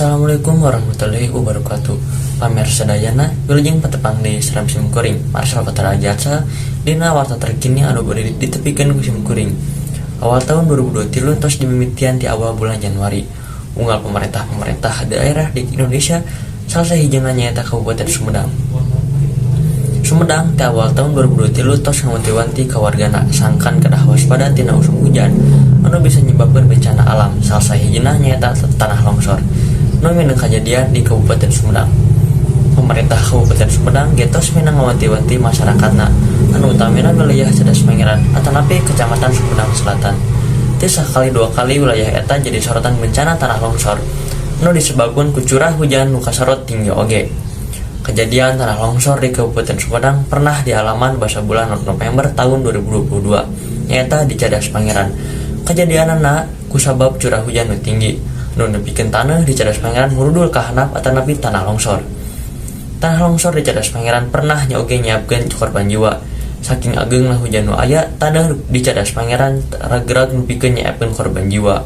Assalamualaikum warahmatullahi wabarakatuh. Pamer sadayana wilujeng patepang di seram simkuring Marshal Patara Jatsa dina warta terkini anu berdiri ditepikeun ku simkuring. Awal tahun 2023 tos dimimitian di awal bulan Januari. Unggal pemerintah daerah di Indonesia salah sahijana nyaeta Kabupaten Sumedang. Sumedang di awal tahun 2023 tos ngawanti-wanti kawargana sangkan kedah waspada tina usum hujan anu bisa menyebabkan bencana alam. Salah sahijana nyaeta tanah longsor. Minang kejadian di Kabupaten Sumedang. Pemerintah Kabupaten Sumedang getos minang ngawanti-wanti masyarakatna anu utamina wilayah Cadas Pangeran atanapi Kecamatan Sumedang Selatan. Teu sakali dua kali wilayah eta jadi sorotan bencana tanah longsor anu disebabkeun ku curah hujan nu kasarot tinggi oge. Kejadian tanah longsor di Kabupaten Sumedang pernah di halaman basa bulan November tahun 2022 nyaeta di Cadas Pangeran. Kejadianana kusabab curah hujan nu tinggi nu nepikeun tanah di Cadas Pangeran murudul ka handap atanapi tanah longsor. Tanah longsor di Cadas Pangeran pernah oge nyiapkeun korban jiwa. Saking ageungna hujan nu aya, tanah di Cadas Pangeran ragrag nepikeun nyiapkeun korban jiwa.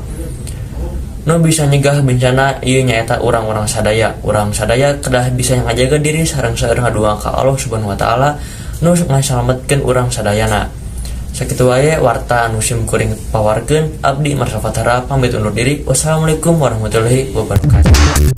Nu bisa nyegah bencana ieu nyaeta urang-urang sadaya. Urang sadaya kedah bisa ngajaga diri sareng saeureung ngadoa ka Allah Subhanahu wa taala nu ngasalametkeun urang sadayana. Sakitu wae warta anu simkuring pawarkeun abdi Marshal Patara pamit undur diri. Wassalamualaikum warahmatullahi wabarakatuh.